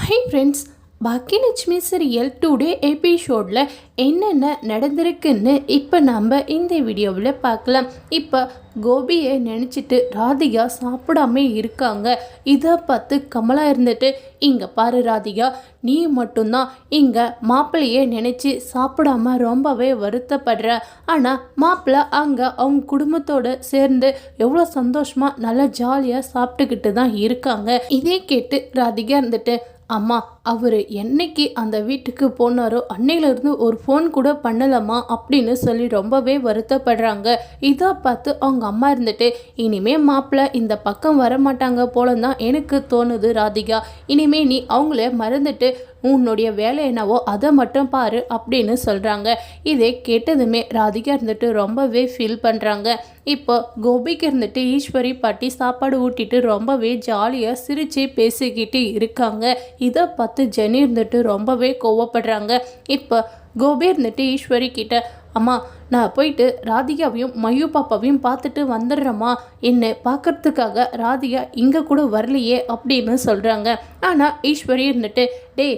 High friends, Baakiyalakshmi serial today எபிசோடில் என்னென்ன நடந்திருக்குன்னு இப்போ நம்ம இந்த வீடியோவில் பார்க்கலாம். இப்போ கோபியை நினச்சிட்டு ராதிகா சாப்பிடாம இருக்காங்க. இதை பார்த்து கமலா இருந்துட்டு, இங்கே பாரு ராதிகா, நீ மட்டும்தான் இங்கே மாப்பிள்ளையே நினச்சி சாப்பிடாம ரொம்பவே வருத்தப்படுற. ஆனால் மாப்பிள்ளை அங்கே அவங்க குடும்பத்தோடு சேர்ந்து எவ்வளோ சந்தோஷமாக நல்லா ஜாலியாக சாப்பிட்டுக்கிட்டு தான் இருக்காங்க. இதே கேட்டு ராதிகா இருந்துட்டு, அம்மா, அவர் என்னைக்கு அந்த வீட்டுக்கு போனாரோ அன்னையிலேருந்து ஒரு ஃபோன் கூட பண்ணலாமா அப்படின்னு சொல்லி ரொம்பவே வருத்தப்படுறாங்க. இதை பார்த்து அவங்க அம்மா இருந்துட்டு, இனிமே மாப்பிள்ளை இந்த பக்கம் வரமாட்டாங்க போல தான் எனக்கு தோணுது ராதிகா. இனிமே நீ அவங்கள மறந்துட்டு உன்னுடைய வேலை என்னவோ அதை மட்டும் பாரு அப்படின்னு சொல்கிறாங்க. இதை கேட்டதுமே ராதிகா இருந்துட்டு ரொம்பவே ஃபீல் பண்ணுறாங்க. இப்போ கோபிக்கு இருந்துட்டு ஈஸ்வரி பாட்டி சாப்பாடு ஊட்டிட்டு ரொம்பவே ஜாலியாக சிரித்து பேசிக்கிட்டு இருக்காங்க. இதை பார்த்து ஜெனி இருந்துட்டு ரொம்பவே கோவப்படுறாங்க. இப்போ கோபி இருந்துட்டு ஈஸ்வரி கிட்ட, அம்மா, நான் போயிட்டு ராதிகாவையும் மயூ பாப்பாவையும் பார்த்துட்டு வந்துடுறேம்மா, என்னை பார்க்கறதுக்காக ராதிகா இங்கே கூட வரலையே அப்படின்னு சொல்கிறாங்க. ஆனால் ஈஸ்வரி இருந்துட்டு, டே,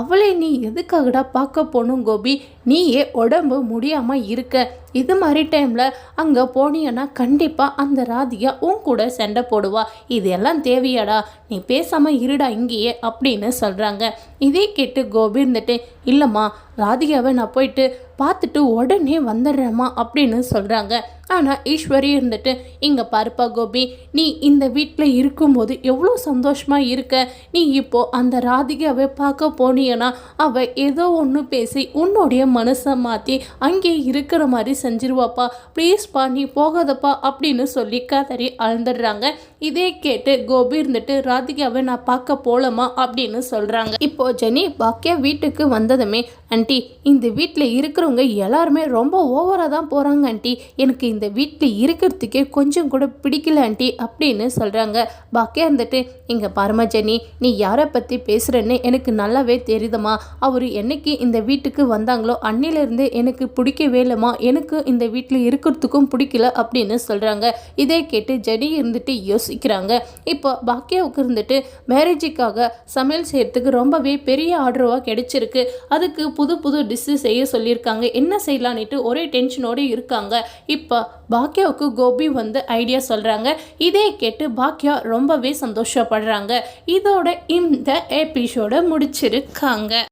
அவளை நீ எதுக்காகடா பார்க்க போகணும் கோபி, நீயே உடம்பு முடியாமல் இருக்க, இது மாதிரி டைமில் அங்கே போனீங்கன்னா கண்டிப்பாக அந்த ராதிகா உன் கூட சண்டை போடுவா, இதெல்லாம் தேவையாடா, நீ பேசாமல் இருடா இங்கேயே அப்படின்னு சொல்கிறாங்க. இதே கேட்டு கோபி இருந்துட்டு, இல்லைம்மா, ராதிகாவை நான் போயிட்டு பார்த்துட்டு உடனே வந்துடுறேம்மா அப்படின்னு சொல்கிறாங்க. ஆனால் ஈஸ்வரி இருந்துட்டு, இங்கே பாருப்பா கோபி, நீ இந்த வீட்டில் இருக்கும்போது எவ்வளோ சந்தோஷமாக இருக்க, நீ இப்போது அந்த ராதிகாவை பார்க்க போனீங்கன்னா அவள் ஏதோ ஒன்று பேசி உன்னுடைய மனசை மாற்றி அங்கே இருக்கிற மாதிரி செஞ்சிருவாப்பா, ப்ளீஸ்ப்பா நீ போகாதப்பா அப்படின்னு சொல்லி கதறி அழுந்துடுறாங்க. இதே கேட்டு கோபி இருந்துட்டு, ராதிகாவை நான் பார்க்க போகலாமா அப்படின்னு சொல்கிறாங்க. இப்போது ஜெனி பாக்கியா வீட்டுக்கு வந்ததுமே, ஆண்டி, இந்த வீட்டில் இருக்கிறவங்க எல்லாருமே ரொம்ப ஓவராக தான் போகிறாங்க ஆண்டி, எனக்கு இந்த வீட்டில் இருக்கிறதுக்கே கொஞ்சம் கூட பிடிக்கல ஆண்டி அப்படின்னு சொல்கிறாங்க. பாக்கியா இருந்துட்டு, இங்கே பாருமா ஜெனி, நீ யாரை பற்றி பேசுகிறேன்னு எனக்கு நல்லாவே தெரியுதம்மா, அவர் என்னைக்கு இந்த வீட்டுக்கு வந்தாங்களோ அன்னிலேருந்து எனக்கு பிடிக்கவே இல்லைம்மா, எனக்கு இந்த வீட்டில் இருக்கிறதுக்கும் பிடிக்கல அப்படின்னு சொல்கிறாங்க. இதை கேட்டு ஜெனி இருந்துட்டு யோசிக்கிறாங்க. இப்போ பாக்கியாவுக்கு இருந்துட்டு மேரேஜுக்காக சமையல் செய்யறதுக்கு ரொம்பவே பெரிய ஆர்டராக கிடைச்சிருக்கு. அதுக்கு புது புது டிஷ்ஷு செய்ய சொல்லியிருக்காங்க. என்ன செய்யலான்ட்டு ஒரே டென்ஷனோடு இருக்காங்க. இப்போ பாக்கியாவுக்கு கோபி வந்து ஐடியா சொல்கிறாங்க. இதை கேட்டு பாக்கியா ரொம்பவே சந்தோஷப்படுறாங்க. இதோட இந்த எபிசோட முடிச்சிருக்காங்க.